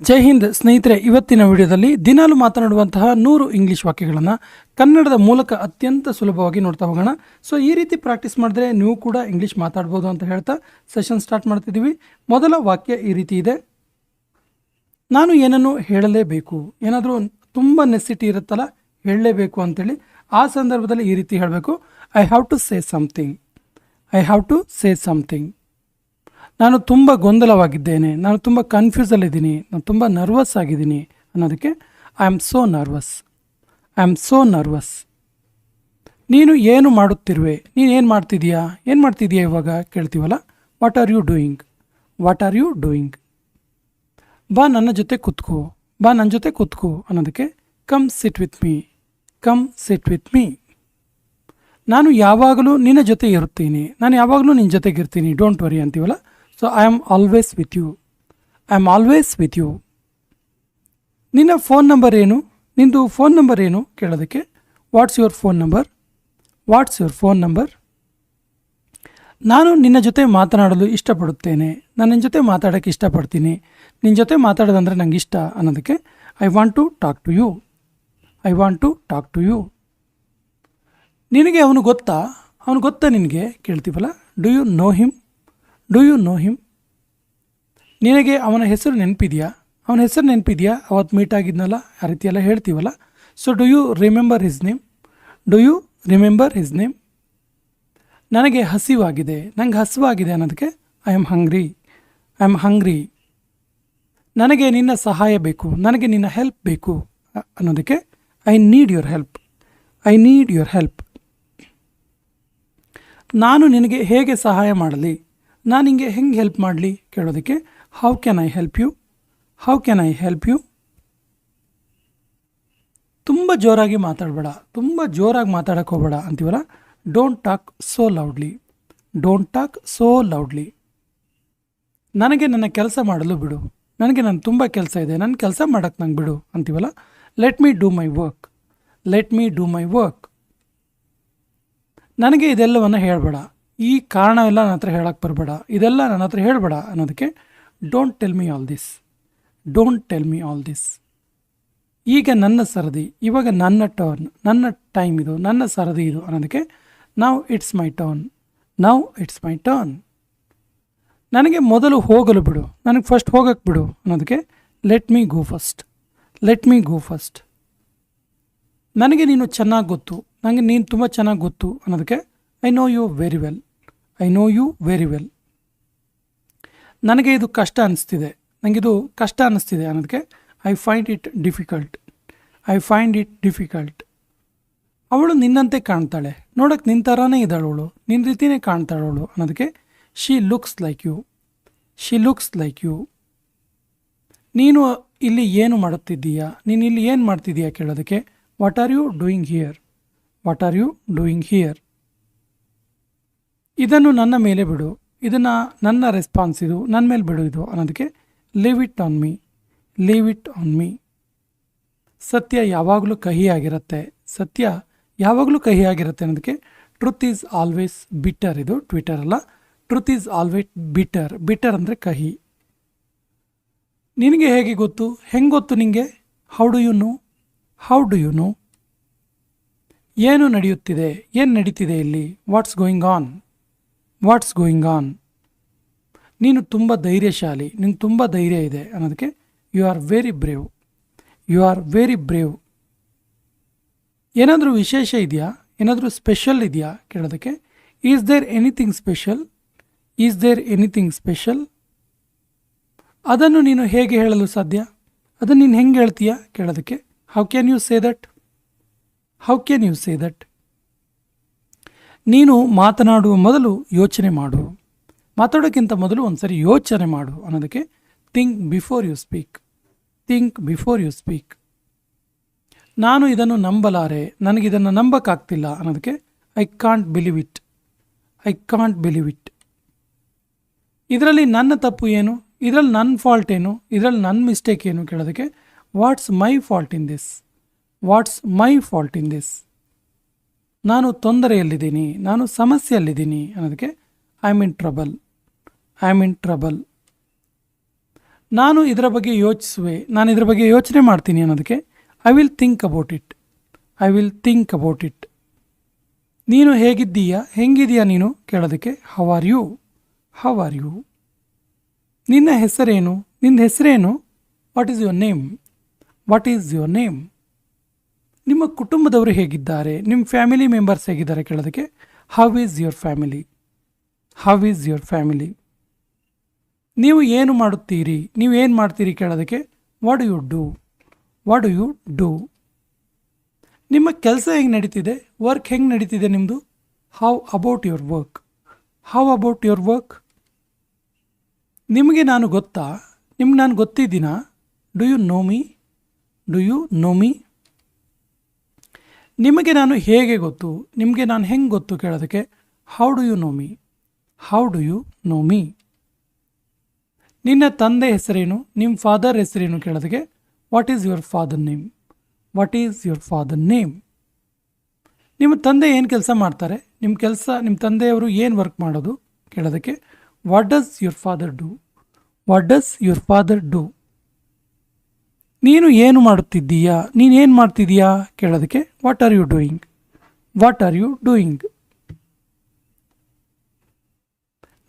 ಜೈ ಹಿಂದ್ ಸ್ನೇಹಿತರೆ, ಇವತ್ತಿನ ವಿಡಿಯೋದಲ್ಲಿ ದಿನಾಲು ಮಾತನಾಡುವಂತಹ 100 ಇಂಗ್ಲಿಷ್ ವಾಕ್ಯಗಳನ್ನು ಕನ್ನಡದ ಮೂಲಕ ಅತ್ಯಂತ ಸುಲಭವಾಗಿ ನೋಡ್ತಾ ಹೋಗೋಣ. ಸೊ ಈ ರೀತಿ ಪ್ರಾಕ್ಟೀಸ್ ಮಾಡಿದ್ರೆ ನೀವು ಕೂಡ ಇಂಗ್ಲಿಷ್ ಮಾತಾಡ್ಬೋದು ಅಂತ ಹೇಳ್ತಾ ಸೆಷನ್ ಸ್ಟಾರ್ಟ್ ಮಾಡ್ತಿದ್ದೀವಿ. ಮೊದಲ ವಾಕ್ಯ ಈ ರೀತಿ ಇದೆ. ನಾನು ಏನನ್ನು ಹೇಳಲೇಬೇಕು. ಏನಾದರೂ ತುಂಬ ನೆಸಿಟಿ ಇರುತ್ತಲ್ಲ, ಹೇಳಲೇಬೇಕು ಅಂತೇಳಿ, ಆ ಸಂದರ್ಭದಲ್ಲಿ ಈ ರೀತಿ ಹೇಳಬೇಕು. I have to say something. I have to say something. ನಾನು ತುಂಬ ಗೊಂದಲವಾಗಿದ್ದೇನೆ, ನಾನು ತುಂಬ ಕನ್ಫ್ಯೂಸಲ್ಲಿದ್ದೀನಿ, ನಾನು ತುಂಬ ನರ್ವಸ್ ಆಗಿದ್ದೀನಿ ಅನ್ನೋದಕ್ಕೆ I am so nervous. I am so nervous. ನೀನು ಏನು ಮಾಡುತ್ತಿರುವೆ, ನೀನು ಏನು ಮಾಡ್ತಿದೀಯಾ ಇವಾಗ ಕೇಳ್ತೀವಲ್ಲ, what are you doing. What are you doing. ಬಾ ನನ್ನ ಜೊತೆ ಕೂತ್ಕೋ, ಬಾ ನನ್ನ ಜೊತೆ ಕೂತ್ಕೋ ಅನ್ನೋದಕ್ಕೆ come sit with me. Come sit with me. ನಾನು ಯಾವಾಗಲೂ ನಿನ್ನ ಜೊತೆ ಇರುತ್ತೀನಿ, ನಾನು ಯಾವಾಗಲೂ ನಿನ್ನ ಜೊತೆಗಿರ್ತೀನಿ, ಡೋಂಟ್ ವರಿ ಅಂತೀವಲ್ಲ. So I am always with you. I am always with you. ನಿನ್ನ ಫೋನ್ ನಂಬರ್ ಏನು, ನಿಂದು ಫೋನ್ ನಂಬರ್ ಏನು ಕೇಳೋದಕ್ಕೆ what's your phone number. What's your phone number. ನಾನು ನಿನ್ನ ಜೊತೆ ಮಾತನಾಡಲು ಇಷ್ಟಪಡುತ್ತೇನೆ, ನಾನು ನಿನ್ನ ಜೊತೆ ಮಾತಾಡೋಕ್ಕೆ ಇಷ್ಟಪಡ್ತೀನಿ, ನಿನ್ನ ಜೊತೆ ಮಾತಾಡೋದಂದರೆ ನಂಗೆ ಇಷ್ಟ ಅನ್ನೋದಕ್ಕೆ I want to talk to you. I want to talk to you. ನಿನಗೆ ಅವನು ಗೊತ್ತಾ ನಿನಗೆ ಕೇಳ್ತೀವಲ್ಲ, do you know him. Do you know him. ನಿನಗೆ ಅವನ ಹೆಸರು ನೆನಪಿದೆಯಾ, ಅವತ್ತು ಮೀಟ್ ಆಗಿದ್ನಲ್ಲ, ಆ ರೀತಿ ಎಲ್ಲ ಹೇಳ್ತೀವಲ್ಲ. So do you remember his name. Do you remember his name. ನನಗೆ ಹಸಿವಾಗಿದೆ, ನಂಗೆ ಹಸಿವಾಗಿದೆ ಅನ್ನೋದಕ್ಕೆ I am hungry. I am hungry. ನನಗೆ ನಿನ್ನ ಸಹಾಯ ಬೇಕು, ನನಗೆ ನಿನ್ನ ಹೆಲ್ಪ್ ಬೇಕು ಅನ್ನೋದಕ್ಕೆ I need your help. I need your help. ನಾನು ನಿನಗೆ ಹೇಗೆ ಸಹಾಯ ಮಾಡಲಿ, ನಾನು ನಿನಗೆ ಹೆಂಗೆ ಹೆಲ್ಪ್ ಮಾಡಲಿ ಕೇಳೋದಕ್ಕೆ how can I help you. How can I help you. ತುಂಬ ಜೋರಾಗಿ ಮಾತಾಡಬೇಡ, ತುಂಬ ಜೋರಾಗಿ ಮಾತಾಡೋಕ್ಕೆ ಹೋಗಬೇಡ ಅಂತೀವಲ್ಲ, don't talk so loudly. Don't talk so loudly. ನನಗೆ ನನ್ನ ಕೆಲಸ ಮಾಡಲು ಬಿಡು, ನನ್ನ ತುಂಬ ಕೆಲಸ ಇದೆ, ನನ್ನ ಕೆಲಸ ಮಾಡೋಕ್ಕೆ ನಂಗೆ ಬಿಡು ಅಂತೀವಲ್ಲ. Let me do my work. Let me do my work. ನನಗೆ ಇದೆಲ್ಲವನ್ನು ಹೇಳಬೇಡ, ಈ ಕಾರಣ ಎಲ್ಲ ನನ್ನ ಹತ್ರ ಹೇಳಕ್ಕೆ ಬರಬೇಡ, ಇದೆಲ್ಲ ನನ್ನ ಹತ್ರ ಹೇಳಬೇಡ ಅನ್ನೋದಕ್ಕೆ don't tell me all this. Don't tell me all this. ಈಗ ನನ್ನ ಸರದಿ, ಇವಾಗ ನನ್ನ ಟರ್ನ್, ನನ್ನ ಟೈಮ್ ಇದು, ನನ್ನ ಸರದಿ ಇದು ಅನ್ನೋದಕ್ಕೆ now it's my turn. Now it's my turn. ನನಗೆ ಮೊದಲು ಹೋಗಲು ಬಿಡು, ನನಗೆ ಫಸ್ಟ್ ಹೋಗಕ್ಕೆ ಬಿಡು ಅನ್ನೋದಕ್ಕೆ ಲೆಟ್ ಮೀ ಗೋ ಫಸ್ಟ್. ಲೆಟ್ ಮೀ ಗೋ ಫಸ್ಟ್. ನನಗೆ ನೀನು ಚೆನ್ನಾಗಿ ಗೊತ್ತು, ನನಗೆ ನೀನು ತುಂಬ ಚೆನ್ನಾಗಿ ಗೊತ್ತು ಅನ್ನೋದಕ್ಕೆ I know you very well. I know you very well. ನನಗೆ ಇದು ಕಷ್ಟ ಅನ್ನಿಸ್ತಿದೆ, ನನಗಿದು ಕಷ್ಟ ಅನ್ನಿಸ್ತಿದೆ ಅನ್ನೋದಕ್ಕೆ I find it difficult. I find it difficult. ಅವಳು ನಿನ್ನಂತೆ ಕಾಣ್ತಾಳೆ, ನೋಡೋಕ್ಕೆ ನಿನ್ನ ಥರನೇ ಇದ್ದಾಳು ಅವಳು, ನಿನ್ನ ರೀತಿಯೇ ಕಾಣ್ತಾಳೆ ಅವಳು ಅನ್ನೋದಕ್ಕೆ she looks like you. She looks like you. ನೀನು ಇಲ್ಲಿ ಏನು ಮಾಡುತ್ತಿದ್ದೀಯಾ, ನೀನು ಇಲ್ಲಿ ಏನು ಮಾಡ್ತಿದ್ದೀಯಾ ಕೇಳೋದಕ್ಕೆ what are you doing here. What are you doing here. ಇದನ್ನು ನನ್ನ ಮೇಲೆ ಬಿಡು, ಇದನ್ನು ನನ್ನ ರೆಸ್ಪಾನ್ಸ್ ಇದು, ನನ್ನ ಮೇಲೆ ಬಿಡು ಇದು ಅನ್ನೋದಕ್ಕೆ leave it on me. Leave it on me. ಸತ್ಯ ಯಾವಾಗಲೂ ಕಹಿಯಾಗಿರುತ್ತೆ, ಸತ್ಯ ಯಾವಾಗಲೂ ಕಹಿಯಾಗಿರುತ್ತೆ ಅನ್ನೋದಕ್ಕೆ ಟ್ರುತ್ ಈಸ್ ಆಲ್ವೇಸ್ ಬಿಟರ್. ಇದು ಟ್ವಿಟರ್ ಅಲ್ಲ, truth is always bitter. Bitter ಅಂದರೆ ಕಹಿ. ನಿನಗೆ ಹೇಗೆ ಗೊತ್ತು, ಹೆಂಗೆ ಗೊತ್ತು ನಿನಗೆ. How do you know. How do you know. ಏನು ನಡೆಯುತ್ತಿದೆ, ಏನು ನಡೀತಿದೆ ಇಲ್ಲಿ. What's going on. What's going on. ನೀನು ತುಂಬ ಧೈರ್ಯಶಾಲಿ, ನಿನಗೆ ತುಂಬ ಧೈರ್ಯ ಇದೆ ಅನ್ನೋದಕ್ಕೆ you are very brave. You are very brave. ಏನಾದರೂ ವಿಶೇಷ ಇದೆಯಾ, ಏನಾದರೂ ಸ್ಪೆಷಲ್ ಇದೆಯಾ ಕೇಳೋದಕ್ಕೆ is there anything special. Is there anything special. ಅದನ್ನು ನೀನು ಹೇಗೆ ಹೇಳಲು ಸಾಧ್ಯ, ಅದನ್ನು ನೀನು ಹೆಂಗೆ ಹೇಳ್ತೀಯಾ ಕೇಳೋದಕ್ಕೆ how can you say that. How can you say that. ನೀನು ಮಾತನಾಡುವ ಮೊದಲು ಯೋಚನೆ ಮಾಡು, ಮಾತಾಡೋಕ್ಕಿಂತ ಮೊದಲು ಒಂದ್ಸರಿ ಯೋಚನೆ ಮಾಡು ಅನ್ನೋದಕ್ಕೆ think before you speak. Think before you speak. ನಾನು ಇದನ್ನು ನಂಬಲಾರೆ, ನನಗಿದನ್ನು ನಂಬಕ್ಕಾಗ್ತಿಲ್ಲ ಅನ್ನೋದಕ್ಕೆ I can't believe it. I can't believe it. ಇದರಲ್ಲಿ ನನ್ನ ತಪ್ಪು ಏನು, ಇದರಲ್ಲಿ ನನ್ನ ಫಾಲ್ಟ್ ಏನು, ಇದರಲ್ಲಿ ನನ್ನ ಮಿಸ್ಟೇಕ್ ಏನು ಕೇಳೋದಕ್ಕೆ what's my fault in this. What's my fault in this. ನಾನು ತೊಂದರೆಯಲ್ಲಿದ್ದೀನಿ, ನಾನು ಸಮಸ್ಯೆಯಲ್ಲಿದ್ದೀನಿ ಅನ್ನೋದಕ್ಕೆ I am in trouble. I am in trouble. ನಾನು ಇದರ ಬಗ್ಗೆ ಯೋಚಿಸುವೆ, ನಾನು ಇದರ ಬಗ್ಗೆ ಯೋಚನೆ ಮಾಡ್ತೀನಿ ಅನ್ನೋದಕ್ಕೆ I will think about it. I will think about it. ನೀನು ಹೇಗಿದ್ದೀಯಾ, ಹೆಂಗಿದೆಯಾ ನೀನು ಕೇಳೋದಕ್ಕೆ how are you. How are you. ನಿನ್ನ ಹೆಸರೇನು, ನಿನ್ನ ಹೆಸರೇನು. What is your name. What is your name. ನಿಮ್ಮ ಕುಟುಂಬದವರು ಹೇಗಿದ್ದಾರೆ, ನಿಮ್ಮ ಫ್ಯಾಮಿಲಿ ಮೆಂಬರ್ಸ್ ಹೇಗಿದ್ದಾರೆ ಕೇಳೋದಕ್ಕೆ how is your family. How is your family. ನೀವು ಏನು ಮಾಡುತ್ತೀರಿ, ನೀವು ಏನು ಮಾಡ್ತೀರಿ ಕೇಳೋದಕ್ಕೆ what do you do. What do you do. ನಿಮ್ಮ ಕೆಲಸ ಹೆಂಗೆ ನಡೀತಿದೆ, ವರ್ಕ್ ಹೆಂಗೆ ನಡೀತಿದೆ ನಿಮ್ಮದು. How about your work. How about your work. ನಿಮಗೆ ನಾನು ಗೊತ್ತಾ, ನಿಮ್ಗೆ ನಾನು ಗೊತ್ತಿದ್ದೀನಾ. Do you know me. Do you know me. ನಿಮಗೆ ನಾನು ಹೇಗೆ ಗೊತ್ತು, ನಿಮಗೆ ನಾನು ಹೆಂಗೆ ಗೊತ್ತು ಕೇಳೋದಕ್ಕೆ how do you know me. How do you know me. ನಿನ್ನ ತಂದೆ ಹೆಸರೇನು, ನಿಮ್ಮ ಫಾದರ್ ಹೆಸರೇನು ಕೇಳೋದಕ್ಕೆ what is your father name. What is your father name. ನಿಮ್ಮ ತಂದೆ ಏನು ಕೆಲಸ ಮಾಡ್ತಾರೆ, ನಿಮ್ಮ ತಂದೆಯವರು ಏನು ವರ್ಕ್ ಮಾಡೋದು ಕೇಳೋದಕ್ಕೆ what does your father do. What does your father do. ನೀನು ಏನು ಮಾಡುತ್ತಿದ್ದೀಯಾ, ನೀನೇನು ಮಾಡ್ತಿದ್ದೀಯಾ ಕೇಳೋದಕ್ಕೆ what are you doing. What are you doing.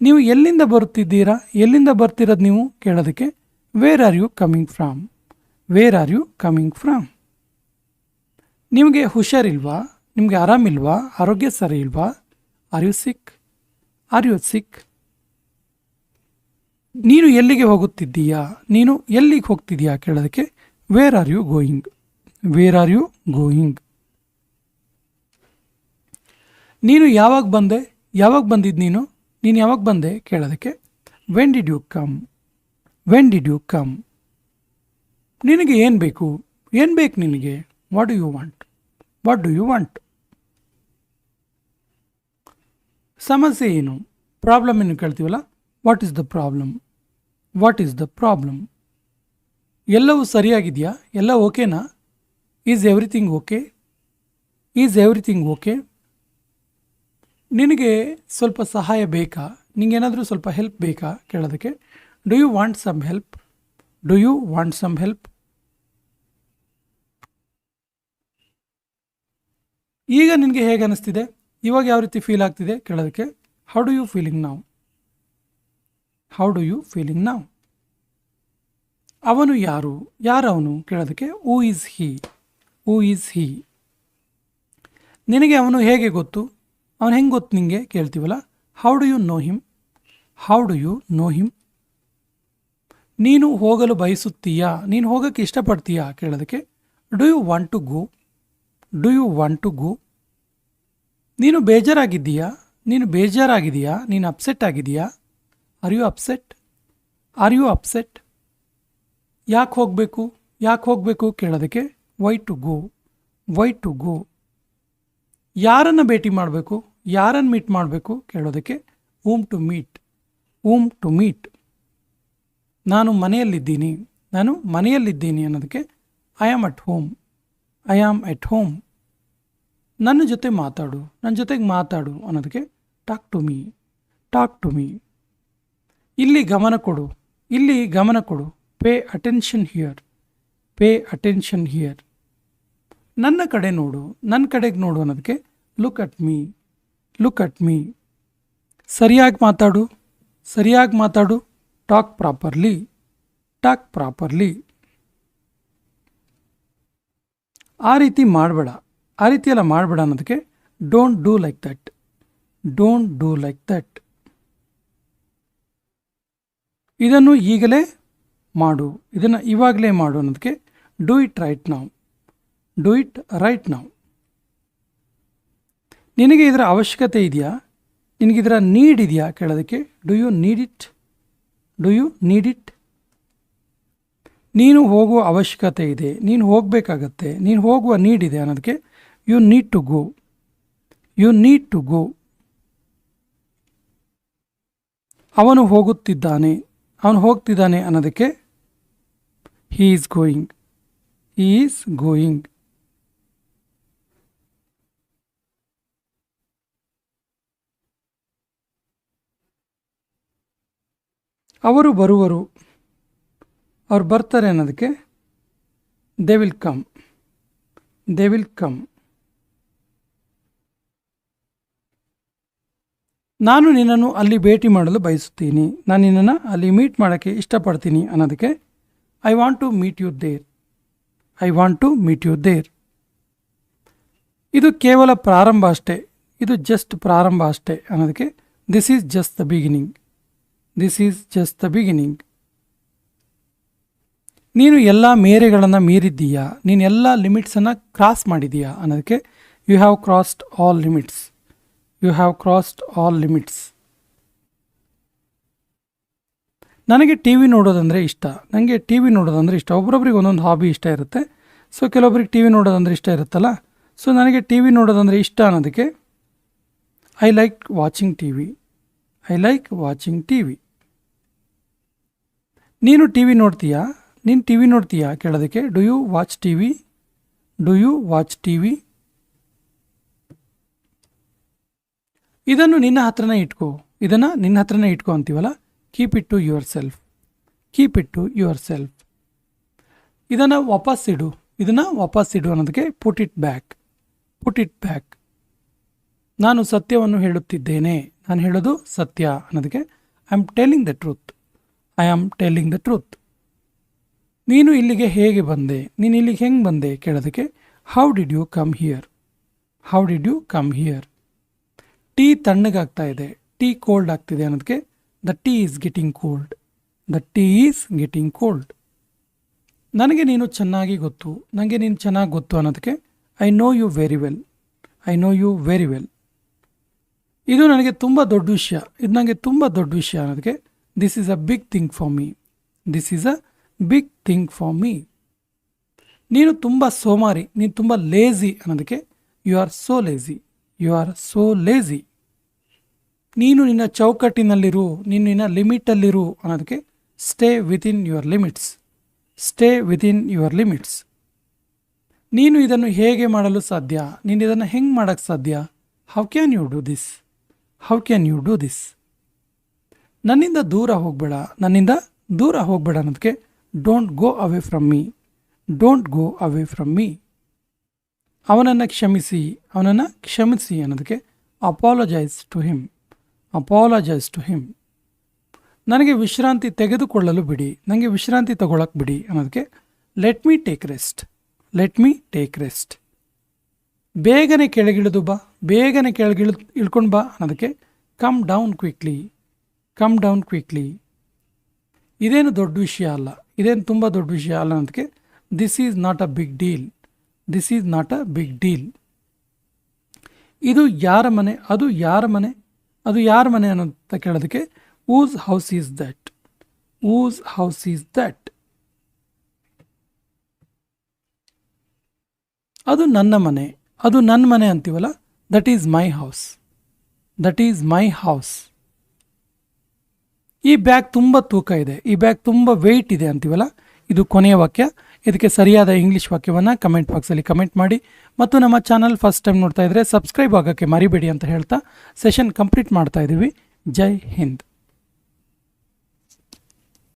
ನೀವು ಎಲ್ಲಿಂದ ಬರುತ್ತಿದ್ದೀರಾ, ಎಲ್ಲಿಂದ ಬರ್ತಿರೋದು ನೀವು ಕೇಳೋದಕ್ಕೆ where are you coming from. Where are you coming from. ನಿಮಗೆ ಹುಷಾರಿಲ್ವಾ, ನಿಮಗೆ ಆರಾಮಿಲ್ವಾ, ಆರೋಗ್ಯ ಸರಿ ಇಲ್ವಾ. Are you sick. Are you sick. ನೀನು ಎಲ್ಲಿಗೆ ಹೋಗುತ್ತಿದ್ದೀಯಾ, ನೀನು ಎಲ್ಲಿಗೆ ಹೋಗ್ತಿದ್ದೀಯಾ ಕೇಳೋದಕ್ಕೆ where are you going. Wear are you going. ನೀನು ಯಾವಾಗ ಬಂದೆ, ಯಾವಾಗ ಬಂದಿದ್ದು ನೀನು, ನೀನು ಯಾವಾಗ ಬಂದೆ ಕೇಳೋದಕ್ಕೆ when did you come. When did you come. ನಿನಗೆ ಏನು ಬೇಕು, ಏನು ಬೇಕು ನಿನಗೆ. What do you want. What do you want. ಸಮಸ್ಯೆ ಏನು, ಪ್ರಾಬ್ಲಮ್ ಏನು ಕೇಳ್ತೀವಲ್ಲ what is the problem. What is the problem. ಎಲ್ಲವೂ ಸರಿಯಾಗಿದೆಯಾ, ಎಲ್ಲ ಓಕೆನಾ. Is everything okay. Is everything okay. ನಿನಗೆ ಸ್ವಲ್ಪ ಸಹಾಯ ಬೇಕಾ, ನಿಂಗೇನಾದರೂ ಸ್ವಲ್ಪ ಹೆಲ್ಪ್ ಬೇಕಾ ಕೇಳೋದಕ್ಕೆ do you want some help. Do you want some help. ಈಗ ನಿನಗೆ ಹೇಗೆ ಅನಿಸ್ತಿದೆ, ಇವಾಗ ಯಾವ ರೀತಿ ಫೀಲ್ ಆಗ್ತಿದೆ ಕೇಳೋದಕ್ಕೆ how do you feeling now. How do you feeling now. ಅವನು ಯಾರು, ಯಾರವನು ಕೇಳೋದಕ್ಕೆ who is he. Who is he. ನಿನಗೆ ಅವನು ಹೇಗೆ ಗೊತ್ತು, ಅವನು ಹೆಂಗೆ ಗೊತ್ತು ನಿನಗೆ ಕೇಳ್ತೀವಲ್ಲ how do you know him. How do you know him. ನೀನು ಹೋಗಲು ಬಯಸುತ್ತೀಯಾ, ನೀನು ಹೋಗೋಕ್ಕೆ ಇಷ್ಟಪಡ್ತೀಯಾ ಕೇಳೋದಕ್ಕೆ do you want to go. Do you want to go. ನೀನು ಬೇಜಾರಾಗಿದ್ದೀಯಾ, ನೀನು ಬೇಜಾರಾಗಿದೆಯಾ, ನೀನು ಅಪ್ಸೆಟ್ ಆಗಿದೆಯಾ. Are you upset. Are you upset. ಯಾಕೆ ಹೋಗಬೇಕು, ಯಾಕೆ ಹೋಗಬೇಕು ಕೇಳೋದಕ್ಕೆ why to go. Why to go. ಯಾರನ್ನು ಭೇಟಿ ಮಾಡಬೇಕು, ಯಾರನ್ನು ಮೀಟ್ ಮಾಡಬೇಕು ಕೇಳೋದಕ್ಕೆ whom to meet. whom to meet. ನಾನು ಮನೆಯಲ್ಲಿದ್ದೀನಿ, ನಾನು ಮನೆಯಲ್ಲಿದ್ದೀನಿ ಅನ್ನೋದಕ್ಕೆ I am at home. I am at home. ನನ್ನ ಜೊತೆ ಮಾತಾಡು, ನನ್ನ ಜೊತೆಗೆ ಮಾತಾಡು ಅನ್ನೋದಕ್ಕೆ talk to me. Talk to me. ಇಲ್ಲಿ ಗಮನ ಕೊಡು, ಇಲ್ಲಿ ಗಮನ ಕೊಡು. Pay attention here. Pay attention here. ನನ್ನ ಕಡೆ ನೋಡು, ನನ್ನ ಕಡೆಗೆ ನೋಡು ಅನ್ನೋದಕ್ಕೆ look at me. Look at me. ಸರಿಯಾಗಿ ಮಾತಾಡು, ಸರಿಯಾಗಿ ಮಾತಾಡು. Talk properly. Talk properly. ಆ ರೀತಿ ಮಾಡಬೇಡ, ಆ ರೀತಿ ಎಲ್ಲ ಮಾಡಬೇಡ ಅನ್ನೋದಕ್ಕೆ don't do like that. Don't do like that. ಇದನ್ನು ಈಗಲೇ ಮಾಡು, ಇದನ್ನು ಇವಾಗಲೇ ಮಾಡು ಅನ್ನೋದಕ್ಕೆ do it right now. Do it right now. ನಿನಗೆ ಇದರ ಅವಶ್ಯಕತೆ ಇದೆಯಾ, ನಿನಗಿದರ ನೀಡ್ ಇದೆಯಾ ಕೇಳೋದಕ್ಕೆ do you need it. Do you need it. ನೀನು ಹೋಗುವ ಅವಶ್ಯಕತೆ ಇದೆ, ನೀನು ಹೋಗಬೇಕಾಗತ್ತೆ, ನೀನು ಹೋಗುವ ನೀಡ್ ಇದೆ ಅನ್ನೋದಕ್ಕೆ you need to go. You need to go. ಅವನು ಹೋಗುತ್ತಿದ್ದಾನೆ, ಅವನು ಹೋಗ್ತಿದ್ದಾನೆ ಅನ್ನೋದಕ್ಕೆ he is going. He is going. ಅವರು ಬರುವರು, ಅವ್ರು ಬರ್ತಾರೆ ಅನ್ನೋದಕ್ಕೆ they will come. They will come. ನಾನು ನಿನ್ನನ್ನು ಅಲ್ಲಿ ಭೇಟಿ ಮಾಡಲು ಬಯಸುತ್ತೀನಿ. ನಾನು ನಿನ್ನನ್ನು ಅಲ್ಲಿ ಮೀಟ್ ಮಾಡೋಕ್ಕೆ ಇಷ್ಟಪಡ್ತೀನಿ ಅನ್ನೋದಕ್ಕೆ I want to meet you there. I want to meet you there. ಇದು ಕೇವಲ ಪ್ರಾರಂಭ ಅಷ್ಟೇ. ಇದು ಜಸ್ಟ್ ಪ್ರಾರಂಭ ಅಷ್ಟೇ ಅನ್ನೋದಕ್ಕೆ this is just the beginning. This is just the beginning. ನೀನು ಎಲ್ಲ ಮೇರೆಗಳನ್ನು ಮೀರಿದ್ದೀಯಾ, ನೀನು ಎಲ್ಲ ಲಿಮಿಟ್ಸನ್ನು ಕ್ರಾಸ್ ಮಾಡಿದೀಯಾ ಅನ್ನೋದಕ್ಕೆ you have crossed all limits. You have crossed all limits. ನನಗೆ ಟಿ ವಿ ನೋಡೋದಂದರೆ ಇಷ್ಟ. ನನಗೆ ಟಿ ವಿ ನೋಡೋದಂದರೆ ಇಷ್ಟ. ಒಬ್ರೊಬ್ರಿಗೆ ಒಂದೊಂದು ಹಾಬಿ ಇಷ್ಟ ಇರುತ್ತೆ. ಸೊ ಕೆಲವೊಬ್ರಿಗೆ ಟಿ ವಿ ನೋಡೋದಂದರೆ ಇಷ್ಟ ಇರುತ್ತಲ್ಲ. ಸೊ ನನಗೆ ಟಿ ವಿ ನೋಡೋದಂದರೆ ಇಷ್ಟ ಅನ್ನೋದಕ್ಕೆ I like watching T V. I like watching T V. ನೀನು ಟಿ ವಿ ನೋಡ್ತೀಯಾ, ನೀನು ಟಿ ವಿ ನೋಡ್ತೀಯಾ ಕೇಳೋದಕ್ಕೆ do you watch T V. Do you watch T V. ಇದನ್ನು ನಿನ್ನ ಹತ್ರನೇ ಇಟ್ಕೋ. ಇದನ್ನು ನಿನ್ನ ಹತ್ರನೇ ಇಟ್ಕೋ ಅಂತೀವಲ್ಲ, keep it to yourself. Keep it to yourself. ಇದನ್ನು ವಾಪಸ್ಸಿಡು. ಇದನ್ನು ವಾಪಸ್ಸಿಡು ಅನ್ನೋದಕ್ಕೆ put it back. Put it back. ನಾನು ಸತ್ಯವನ್ನು ಹೇಳುತ್ತಿದ್ದೇನೆ. ನಾನು ಹೇಳೋದು ಸತ್ಯ ಅನ್ನೋದಕ್ಕೆ I am telling the truth. I am telling the truth. ನೀನು ಇಲ್ಲಿಗೆ ಹೇಗೆ ಬಂದೆ, ನೀನು ಇಲ್ಲಿಗೆ ಹೆಂಗೆ ಬಂದೆ ಕೇಳೋದಕ್ಕೆ how did you come here. How did you come here. Tea ತಣ್ಣಗಾಗ್ತಾ ಇದೆ, ಟೀ ಕೋಲ್ಡ್ ಆಗ್ತಿದೆ ಅನ್ನೋದಕ್ಕೆ the tea is getting cold. The tea is getting cold. ನನಗೆ ನೀನು ಚೆನ್ನಾಗಿ ಗೊತ್ತು, ನನಗೆ ನೀನು ಚೆನ್ನಾಗಿ ಗೊತ್ತು ಅನ್ನೋದಕ್ಕೆ I know you very well. I know you very well. ಇದು ನನಗೆ ತುಂಬ ದೊಡ್ಡ ವಿಷಯ, ಇದು ನನಗೆ ತುಂಬ ದೊಡ್ಡ ವಿಷಯ ಅನ್ನೋದಕ್ಕೆ this is a big thing for me. This is a big thing for me. ನೀನು ತುಂಬ ಸೋಮಾರಿ, ನೀನು ತುಂಬ ಲೇಜಿ ಅನ್ನೋದಕ್ಕೆ you are so lazy. You are so lazy. ನೀನು ನಿನ್ನ ಚೌಕಟ್ಟಿನಲ್ಲಿರು, ನೀನು ನಿನ್ನ ಲಿಮಿಟಲ್ಲಿರು ಅನ್ನೋದಕ್ಕೆ stay within your limits. Stay within your limits. ನೀನು ಇದನ್ನು ಹೇಗೆ ಮಾಡಲು ಸಾಧ್ಯ, ನೀನು ಇದನ್ನು ಹೆಂಗೆ ಮಾಡೋಕ್ಕೆ ಸಾಧ್ಯ. How can you do this. How can you do this. ನನ್ನಿಂದ ದೂರ ಹೋಗಬೇಡ, ನನ್ನಿಂದ ದೂರ ಹೋಗಬೇಡ ಅನ್ನೋದಕ್ಕೆ don't go away from me. Don't go away from me. ಅವನನ್ನು ಕ್ಷಮಿಸಿ, ಅವನನ್ನು ಕ್ಷಮಿಸಿ ಅನ್ನೋದಕ್ಕೆ apologise to him. Apologise to him. ನನಗೆ ವಿಶ್ರಾಂತಿ ತೆಗೆದುಕೊಳ್ಳಲು ಬಿಡಿ, ನನಗೆ ವಿಶ್ರಾಂತಿ ತಗೊಳಕ್ಕೆ ಬಿಡಿ ಅನ್ನೋದಕ್ಕೆ let me take rest. Let me take rest. ಬೇಗನೆ ಕೆಳಗಿಳಿದು ಬಾ, ಬೇಗನೆ ಇಳ್ಕೊಂಡು ಬಾ ಅನ್ನೋದಕ್ಕೆ come down quickly. Come down quickly. ಇದೇನು ದೊಡ್ಡ ವಿಷಯ ಅಲ್ಲ, ಇದೇನು ತುಂಬ ದೊಡ್ಡ ವಿಷಯ ಅಲ್ಲ ಅನ್ನೋದಕ್ಕೆ this is not a big deal. This is not a big deal. ಇದು ಯಾರ ಮನೆ, ಅದು ಯಾರ ಮನೆ, ಅದು ಯಾರ ಮನೆ ಅನ್ನೋಂತ ಕೇಳೋದಕ್ಕೆ whose house is that. Whose house is that. ಅದು ನನ್ನ ಮನೆ, ಅದು ನನ್ನ ಮನೆ ಅಂತೀವಲ್ಲ, that is my house. That is my house. ಈ ಬ್ಯಾಗ್ ತುಂಬ ತೂಕ ಇದೆ, ಈ ಬ್ಯಾಗ್ ತುಂಬ ವೆಯ್ಟ್ ಇದೆ ಅಂತೀವಲ್ಲ, ಇದು ಕೊನೆಯ ವಾಕ್ಯ. ಇದಕ್ಕೆ ಸರಿಯಾದ ಇಂಗ್ಲೀಷ್ ವಾಕ್ಯವನ್ನು ಕಮೆಂಟ್ ಬಾಕ್ಸಲ್ಲಿ ಕಮೆಂಟ್ ಮಾಡಿ. ಮತ್ತು ನಮ್ಮ ಚಾನಲ್ ಫಸ್ಟ್ ಟೈಮ್ ನೋಡ್ತಾ ಇದ್ದರೆ ಸಬ್ಸ್ಕ್ರೈಬ್ ಆಗೋಕ್ಕೆ ಮರಿಬೇಡಿ ಅಂತ ಹೇಳ್ತಾ ಸೆಷನ್ ಕಂಪ್ಲೀಟ್ ಮಾಡ್ತಾ ಇದ್ದೀವಿ. ಜೈ ಹಿಂದ್.